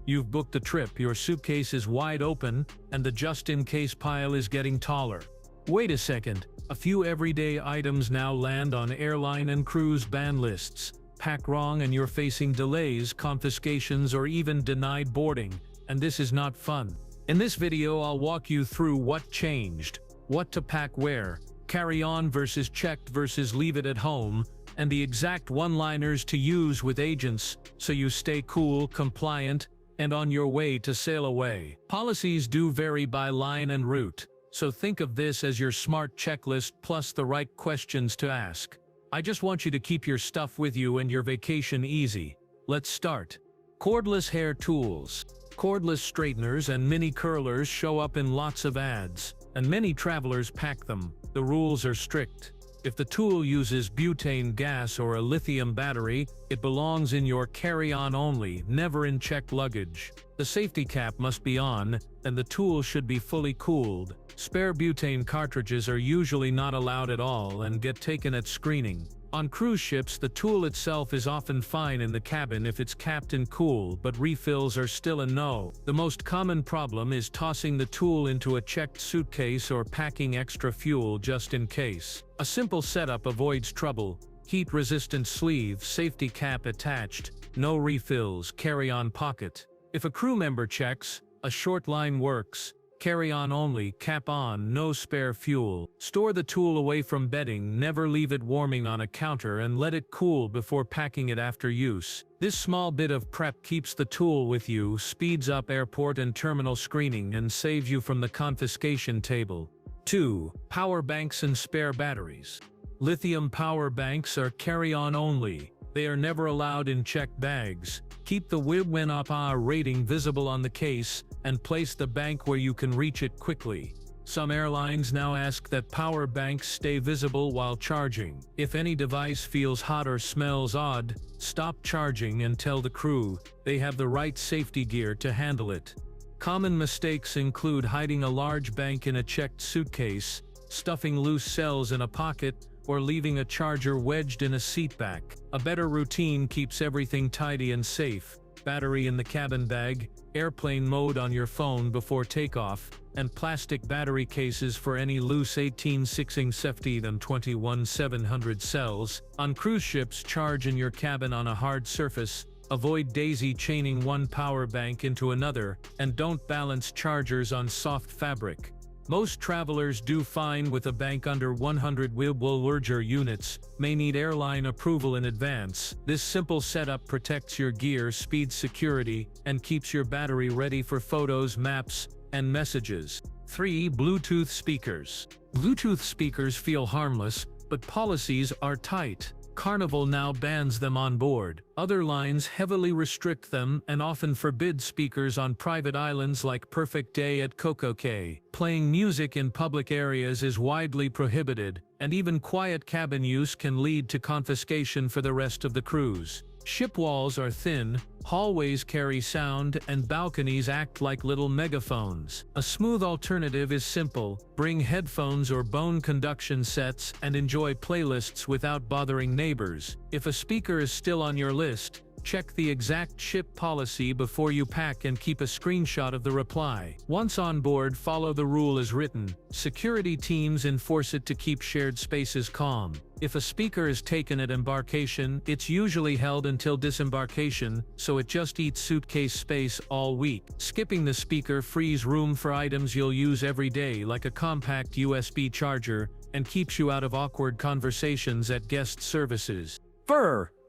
You've booked a trip, your suitcase is wide open, and the just-in-case pile is getting taller. Wait a second, a few everyday items now land on airline and cruise ban lists. Pack wrong and you're facing delays, confiscations, or even denied boarding, and this is not fun. In this video, I'll walk you through what changed, what to pack where, carry on versus checked versus leave it at home, and the exact one-liners to use with agents so you stay cool, compliant, and on your way to sail away. Policies do vary by line and route, so think of this as your smart checklist plus the right questions to ask. I just want you to keep your stuff with you and your vacation easy. Let's start. Cordless hair tools. Cordless straighteners and mini curlers show up in lots of ads, and many travelers pack them. The rules are strict. If the tool uses butane gas or a lithium battery, it belongs in your carry-on only, never in checked luggage. The safety cap must be on, and the tool should be fully cooled. Spare butane cartridges are usually not allowed at all and get taken at screening. On cruise ships, the tool itself is often fine in the cabin if it's capped and cool, but refills are still a no. The most common problem is tossing the tool into a checked suitcase or packing extra fuel just in case. A simple setup avoids trouble. Heat-resistant sleeve, safety cap attached, no refills, carry-on pocket. If a crew member checks, a short line works. Carry on only, cap on, no spare fuel. Store the tool away from bedding, never leave it warming on a counter, and let it cool before packing it after use. This small bit of prep keeps the tool with you, speeds up airport and terminal screening, and saves you from the confiscation table. 2. Power banks and spare batteries. Lithium power banks are carry-on only. They are never allowed in checked bags. Keep the WIN-UP rating visible on the case, and place the bank where you can reach it quickly. Some airlines now ask that power banks stay visible while charging. If any device feels hot or smells odd, stop charging and tell the crew they have the right safety gear to handle it. Common mistakes include hiding a large bank in a checked suitcase, stuffing loose cells in a pocket, or leaving a charger wedged in a seat back. A better routine keeps everything tidy and safe. Battery in the cabin bag, airplane mode on your phone before takeoff, and plastic battery cases for any loose 18-6 and 21-700 cells. On cruise ships, charge in your cabin on a hard surface. Avoid daisy chaining one power bank into another, and don't balance chargers on soft fabric. Most travelers do fine with a bank under 100 larger units, may need airline approval in advance. This simple setup protects your gear, speeds security, and keeps your battery ready for photos, maps, and messages. 3. Bluetooth speakers. Bluetooth speakers feel harmless, but policies are tight. Carnival now bans them on board. Other lines heavily restrict them and often forbid speakers on private islands like Perfect Day at Coco Cay. Playing music in public areas is widely prohibited, and even quiet cabin use can lead to confiscation for the rest of the cruise. Ship walls are thin, hallways carry sound, and balconies act like little megaphones. A smooth alternative is simple: bring headphones or bone conduction sets and enjoy playlists without bothering neighbors. If a speaker is still on your list, check the exact ship policy before you pack and keep a screenshot of the reply. Once on board, follow the rule as written. Security teams enforce it to keep shared spaces calm. If a speaker is taken at embarkation, it's usually held until disembarkation, so it just eats suitcase space all week. Skipping the speaker frees room for items you'll use every day, like a compact USB charger, and keeps you out of awkward conversations at guest services.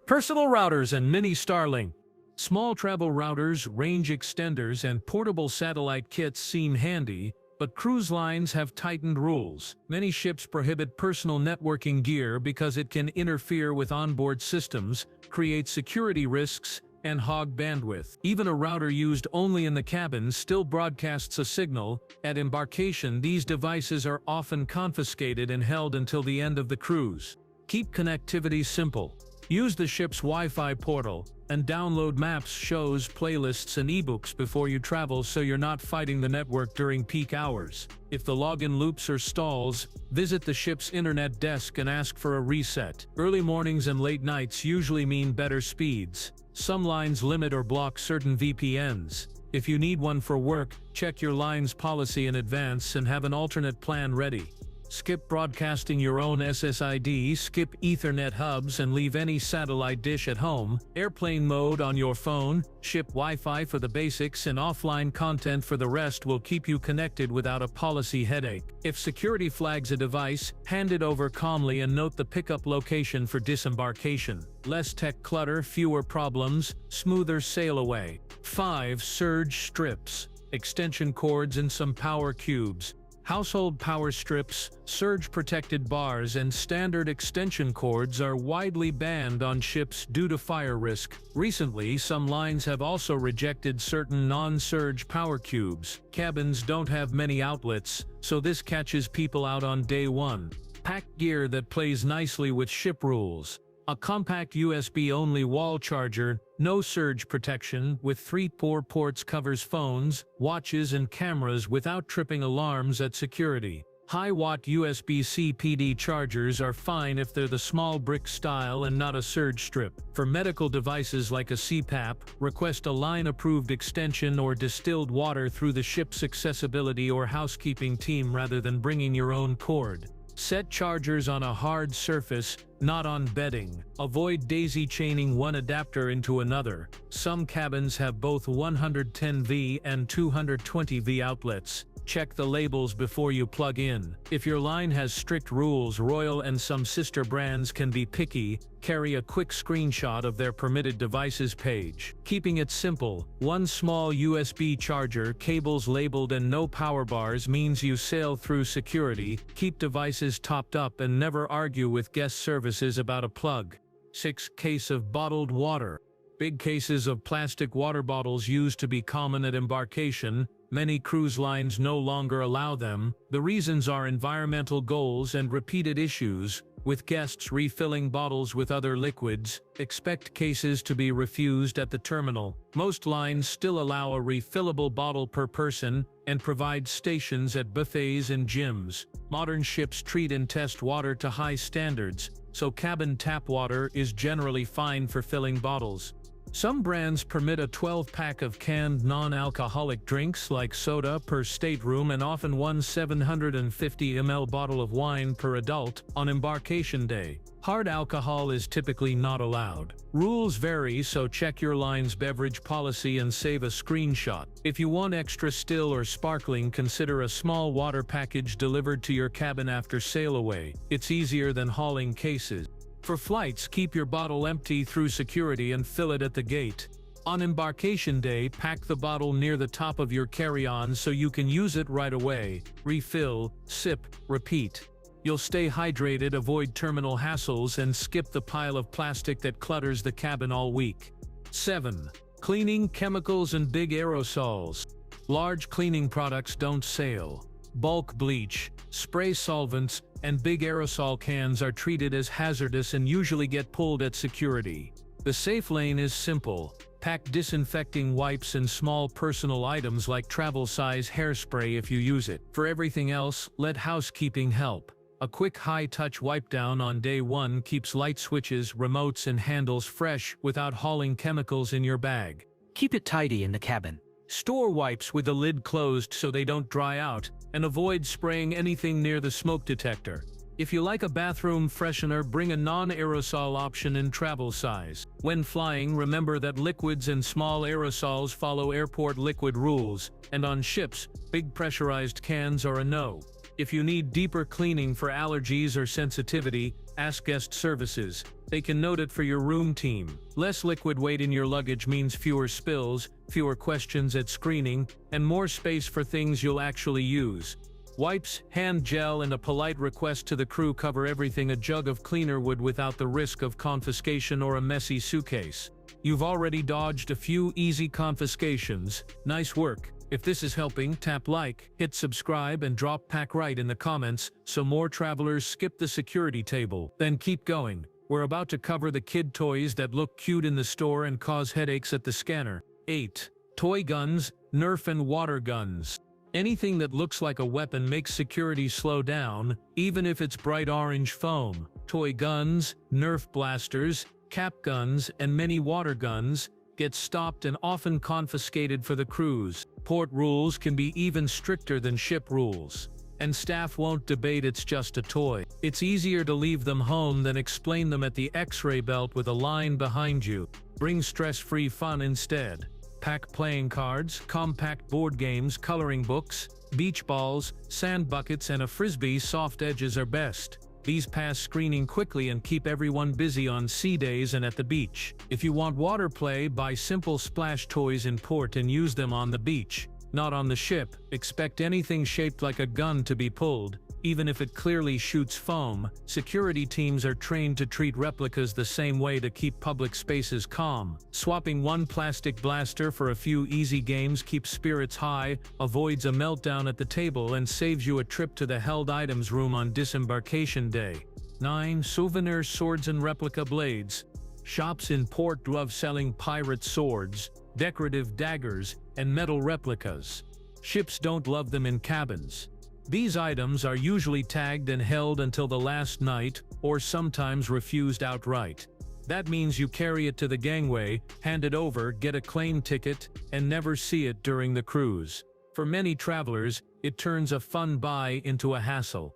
Personal routers and Mini-Starlink. Small travel routers, range extenders, and portable satellite kits seem handy, but cruise lines have tightened rules. Many ships prohibit personal networking gear because it can interfere with onboard systems, create security risks, and hog bandwidth. Even a router used only in the cabin still broadcasts a signal. At embarkation, these devices are often confiscated and held until the end of the cruise. Keep connectivity simple. Use the ship's Wi-Fi portal, and download maps, shows, playlists, and ebooks before you travel so you're not fighting the network during peak hours. If the login loops or stalls, visit the ship's internet desk and ask for a reset. Early mornings and late nights usually mean better speeds. Some lines limit or block certain VPNs. If you need one for work, check your line's policy in advance and have an alternate plan ready. Skip broadcasting your own SSID, skip Ethernet hubs and leave any satellite dish at home. Airplane mode on your phone, ship Wi-Fi for the basics and offline content for the rest will keep you connected without a policy headache. If security flags a device, hand it over calmly and note the pickup location for disembarkation. Less tech clutter, fewer problems, smoother sail away. 5. Surge strips, extension cords and some power cubes. Household power strips, surge-protected bars and standard extension cords are widely banned on ships due to fire risk. Recently, some lines have also rejected certain non-surge power cubes. Cabins don't have many outlets, so this catches people out on day one. Pack gear that plays nicely with ship rules. A compact USB-only wall charger, no surge protection, with 3 ports covers phones, watches and cameras without tripping alarms at security. High-watt USB-C PD chargers are fine if they're the small brick style and not a surge strip. For medical devices like a CPAP, request a line-approved extension or distilled water through the ship's accessibility or housekeeping team rather than bringing your own cord. Set chargers on a hard surface, not on bedding. Avoid daisy-chaining one adapter into another. Some cabins have both 110V and 220V outlets. Check the labels before you plug in. If your line has strict rules, Royal and some sister brands can be picky. Carry a quick screenshot of their permitted devices page. Keeping it simple, one small USB charger, cables labeled and no power bars means you sail through security. Keep devices topped up and never argue with guest services about a plug. 6. Case of bottled water. Big cases of plastic water bottles used to be common at embarkation. Many cruise lines no longer allow them. The reasons are environmental goals and repeated issues, with guests refilling bottles with other liquids. Expect cases to be refused at the terminal. Most lines still allow a refillable bottle per person and provide stations at buffets and gyms. Modern ships treat and test water to high standards, so cabin tap water is generally fine for filling bottles. Some brands permit a 12-pack of canned non-alcoholic drinks like soda per stateroom and often one 750 ml bottle of wine per adult on embarkation day. Hard alcohol is typically not allowed. Rules vary, so check your line's beverage policy and save a screenshot. If you want extra still or sparkling, consider a small water package delivered to your cabin after sail away. It's easier than hauling cases. For flights, keep your bottle empty through security and fill it at the gate. On embarkation day, pack the bottle near the top of your carry-on so you can use it right away. Refill, sip, repeat. You'll stay hydrated, avoid terminal hassles, and skip the pile of plastic that clutters the cabin all week. 7. Cleaning chemicals and big aerosols. Large cleaning products don't sail. Bulk bleach, spray solvents, and big aerosol cans are treated as hazardous and usually get pulled at security. The safe lane is simple. Pack disinfecting wipes and small personal items like travel-size hairspray if you use it. For everything else, let housekeeping help. A quick high-touch wipe-down on day one keeps light switches, remotes, and handles fresh without hauling chemicals in your bag. Keep it tidy in the cabin. Store wipes with the lid closed so they don't dry out, and avoid spraying anything near the smoke detector. If you like a bathroom freshener, bring a non-aerosol option in travel size. When flying, remember that liquids and small aerosols follow airport liquid rules, and on ships, big pressurized cans are a no. If you need deeper cleaning for allergies or sensitivity, ask guest services. They can note it for your room team. Less liquid weight in your luggage means fewer spills, fewer questions at screening, and more space for things you'll actually use. Wipes, hand gel, and a polite request to the crew cover everything a jug of cleaner would without the risk of confiscation or a messy suitcase. You've already dodged a few easy confiscations. Nice work. If this is helping, tap like, hit subscribe, and drop pack right in the comments so more travelers skip the security table. Then keep going. We're about to cover the kid toys that look cute in the store and cause headaches at the scanner. 8. Toy guns, Nerf and water guns. Anything that looks like a weapon makes security slow down, even if it's bright orange foam. Toy guns, Nerf blasters, cap guns, and many water guns get stopped and often confiscated for the cruise. Port rules can be even stricter than ship rules, and staff won't debate it's just a toy. It's easier to leave them home than explain them at the X-ray belt with a line behind you. Bring stress-free fun instead. Pack playing cards, compact board games, coloring books, beach balls, sand buckets, and a frisbee. Soft edges are best. These pass screening quickly and keep everyone busy on sea days and at the beach. If you want water play, buy simple splash toys in port and use them on the beach, not on the ship. Expect anything shaped like a gun to be pulled, even if it clearly shoots foam. Security teams are trained to treat replicas the same way to keep public spaces calm. Swapping one plastic blaster for a few easy games keeps spirits high, avoids a meltdown at the table, and saves you a trip to the held items room on disembarkation day. 9. Souvenir swords and replica blades. Shops in port love selling pirate swords, decorative daggers, and metal replicas. Ships don't love them in cabins. These items are usually tagged and held until the last night, or sometimes refused outright. That means you carry it to the gangway, hand it over, get a claim ticket, and never see it during the cruise. For many travelers, it turns a fun buy into a hassle.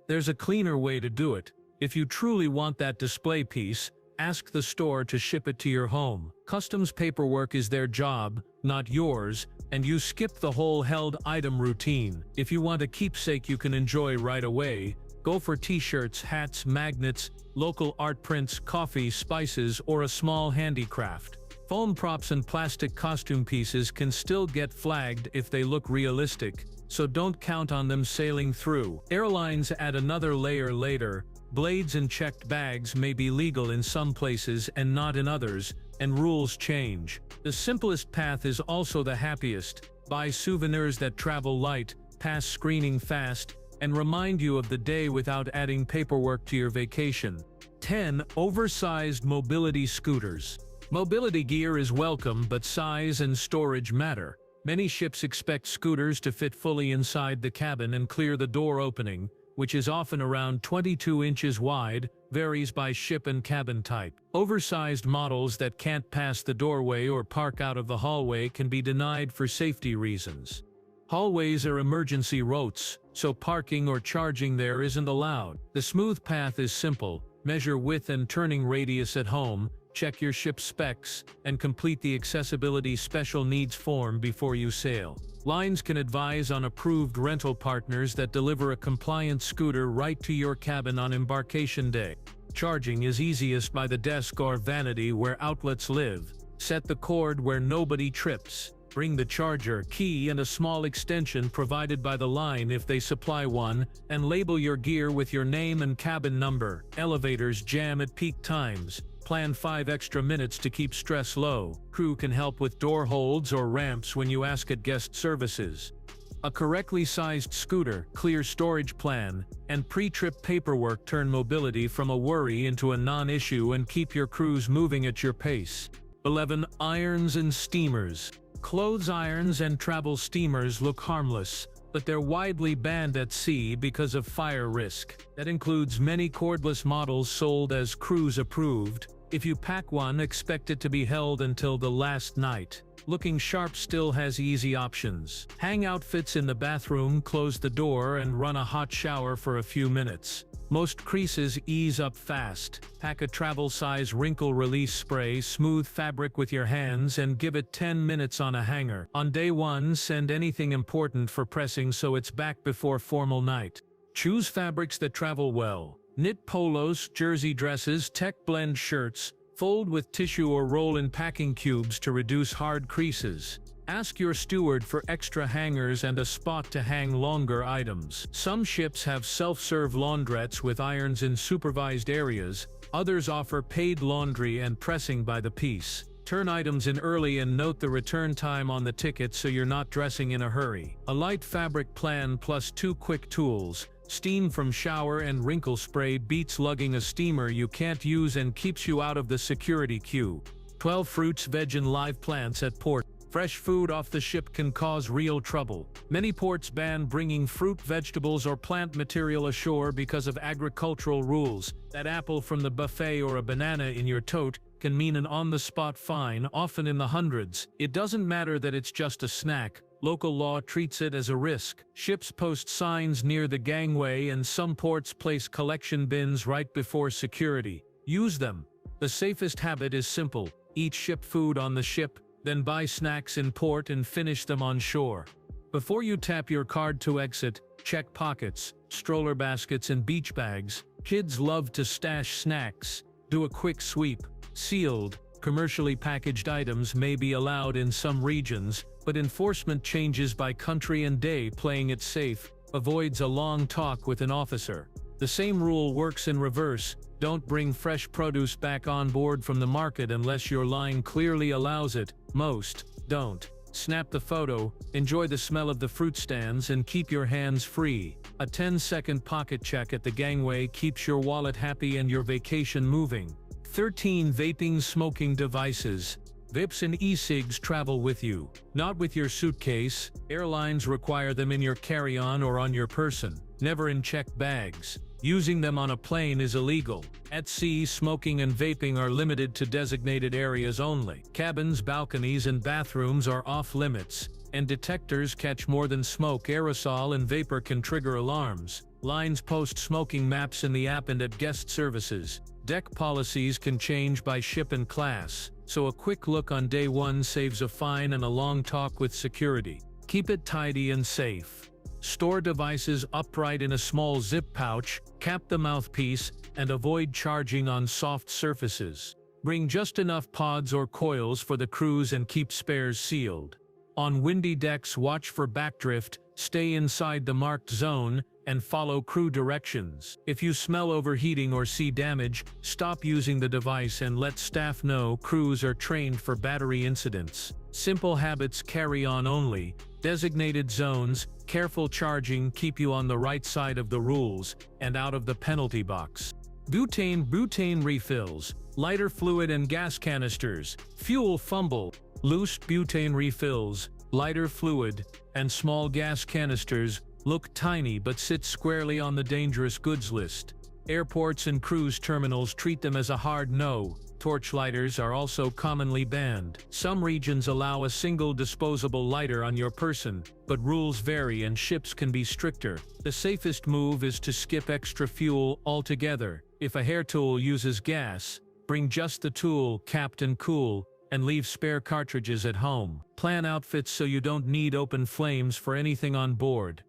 There's a cleaner way to do it. If you truly want that display piece, ask the store to ship it to your home. Customs paperwork is their job, not yours, and you skip the whole held item routine. If you want a keepsake you can enjoy right away, go for t-shirts, hats, magnets, local art prints, coffee, spices, or a small handicraft. Foam props and plastic costume pieces can still get flagged if they look realistic, so don't count on them sailing through. Airlines add another layer later. Blades and checked bags may be legal in some places and not in others, and rules change. The simplest path is also the happiest. Buy souvenirs that travel light, pass screening fast, and remind you of the day without adding paperwork to your vacation. 10. Oversized mobility scooters. Mobility gear is welcome, but size and storage matter. Many ships expect scooters to fit fully inside the cabin and clear the door opening, which is often around 22 inches wide, varies by ship and cabin type. Oversized models that can't pass the doorway or park out of the hallway can be denied for safety reasons. Hallways are emergency routes, so parking or charging there isn't allowed. The smooth path is simple: measure width and turning radius at home, check your ship's specs, and complete the accessibility special needs form before you sail. Lines can advise on approved rental partners that deliver a compliant scooter right to your cabin on embarkation day. Charging is easiest by the desk or vanity where outlets live. Set the cord where nobody trips. Bring the charger, key, and a small extension provided by the line if they supply one, and label your gear with your name and cabin number. Elevators jam at peak times. Plan 5 extra minutes to keep stress low. Crew can help with door holds or ramps when you ask at guest services. A correctly sized scooter, clear storage plan, and pre-trip paperwork turn mobility from a worry into a non-issue and keep your cruise moving at your pace. 11. Irons and steamers. Clothes irons and travel steamers look harmless, but they're widely banned at sea because of fire risk. That includes many cordless models sold as cruise approved. If you pack one, expect it to be held until the last night. Looking sharp still has easy options. Hang outfits in the bathroom, close the door, and run a hot shower for a few minutes. Most creases ease up fast. Pack a travel-size wrinkle release spray, smooth fabric with your hands, and give it 10 minutes on a hanger. On day 1, send anything important for pressing so it's back before formal night. Choose fabrics that travel well. Knit polos, jersey dresses, tech blend shirts. Fold with tissue or roll in packing cubes to reduce hard creases. Ask your steward for extra hangers and a spot to hang longer items. Some ships have self-serve laundrettes with irons in supervised areas. Others offer paid laundry and pressing by the piece. Turn items in early and note the return time on the ticket so you're not dressing in a hurry. A light fabric plan plus 2 quick tools. Steam from shower and wrinkle spray beats lugging a steamer you can't use and keeps you out of the security queue. 12 fruits, veg, and live plants at port. Fresh food off the ship can cause real trouble. Many ports ban bringing fruit, vegetables, or plant material ashore because of agricultural rules. That apple from the buffet or a banana in your tote can mean an on-the-spot fine, often in the hundreds. It doesn't matter that it's just a snack. Local law treats it as a risk. Ships post signs near the gangway, and some ports place collection bins right before security. Use them. The safest habit is simple. Eat ship food on the ship, then buy snacks in port and finish them on shore. Before you tap your card to exit, check pockets, stroller baskets, and beach bags. Kids love to stash snacks. Do a quick sweep. Sealed, commercially packaged items may be allowed in some regions, but enforcement changes by country and day. Playing it safe avoids a long talk with an officer. The same rule works in reverse. Don't bring fresh produce back on board from the market unless your line clearly allows it. Most don't. Snap the photo, enjoy the smell of the fruit stands, and keep your hands free. A 10-second pocket check at the gangway keeps your wallet happy and your vacation moving. 13. Vaping smoking devices. Vapes and e-cigs travel with you, not with your suitcase. Airlines require them in your carry-on or on your person, never in checked bags. Using them on a plane is illegal. At sea, smoking and vaping are limited to designated areas only. Cabins, balconies, and bathrooms are off-limits, and detectors catch more than smoke. Aerosol and vapor can trigger alarms. Lines post smoking maps in the app and at guest services. Deck policies can change by ship and class, so a quick look on day one saves a fine and a long talk with security. Keep it tidy and safe. Store devices upright in a small zip pouch, cap the mouthpiece, and avoid charging on soft surfaces. Bring just enough pods or coils for the cruise and keep spares sealed. On windy decks, watch for backdrift, stay inside the marked zone, and follow crew directions. If you smell overheating or see damage, stop using the device and let staff know. Crews are trained for battery incidents. Simple habits: carry on only, designated zones, careful charging keep you on the right side of the rules and out of the penalty box. Butane refills, lighter fluid and gas canisters, fuel fumble, loose butane refills, lighter fluid, and small gas canisters look tiny but sit squarely on the dangerous goods list. Airports and cruise terminals treat them as a hard no. Torchlighters are also commonly banned. Some regions allow a single disposable lighter on your person, but rules vary and ships can be stricter. The safest move is to skip extra fuel altogether. If a hair tool uses gas, bring just the tool, capped and cool, and leave spare cartridges at home. Plan outfits so you don't need open flames for anything on board.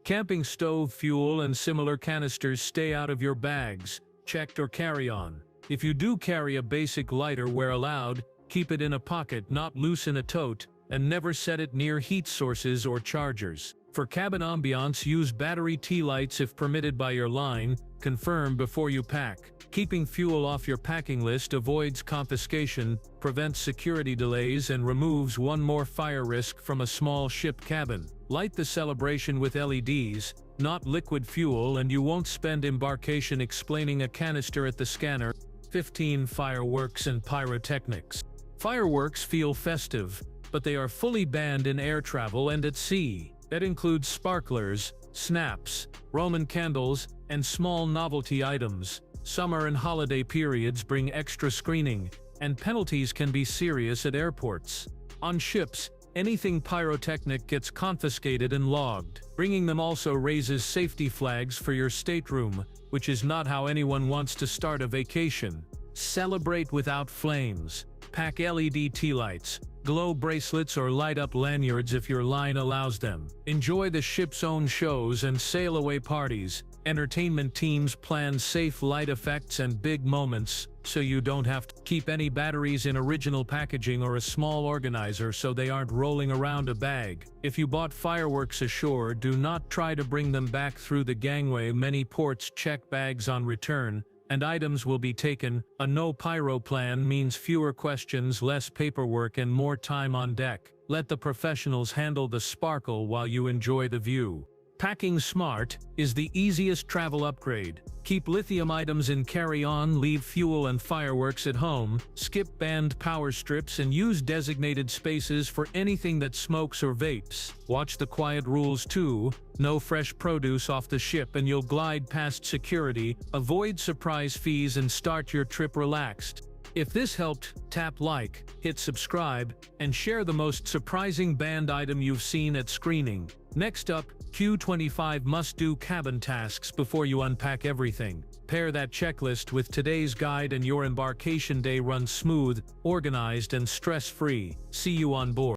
Camping stove, fuel, and similar canisters stay out of your bags, checked or carry-on. If you do carry a basic lighter where allowed, keep it in a pocket, not loose in a tote, and never set it near heat sources or chargers. For cabin ambiance, use battery tea lights if permitted by your line. Confirm before you pack. Keeping fuel off your packing list avoids confiscation, prevents security delays, and removes one more fire risk from a small ship cabin. Light the celebration with LEDs, not liquid fuel, and you won't spend embarkation explaining a canister at the scanner. 15. Fireworks and pyrotechnics. Fireworks feel festive, but they are fully banned in air travel and at sea. That includes sparklers, snaps, Roman candles, and small novelty items. Summer and holiday periods bring extra screening, and penalties can be serious at airports. On ships, anything pyrotechnic gets confiscated and logged. Bringing them also raises safety flags for your stateroom, which is not how anyone wants to start a vacation. Celebrate without flames. Pack LED tea lights, glow bracelets, or light up lanyards if your line allows them. Enjoy the ship's own shows and sail away parties. Entertainment teams plan safe light effects and big moments, so you don't have to keep any batteries in original packaging or a small organizer so they aren't rolling around a bag. If you bought fireworks ashore, do not try to bring them back through the gangway. Many ports check bags on return, and items will be taken. A no pyro plan means fewer questions, less paperwork, and more time on deck. Let the professionals handle the sparkle while you enjoy the view. Packing smart is the easiest travel upgrade. Keep lithium items in carry-on, leave fuel and fireworks at home, skip banned power strips and use designated spaces for anything that smokes or vapes. Watch the quiet rules too. No fresh produce off the ship and you'll glide past security, avoid surprise fees and start your trip relaxed. If this helped, tap like, hit subscribe, and share the most surprising banned item you've seen at screening. Next up, Q25 must-do cabin tasks before you unpack everything. Pair that checklist with today's guide and your embarkation day runs smooth, organized, and stress-free. See you on board.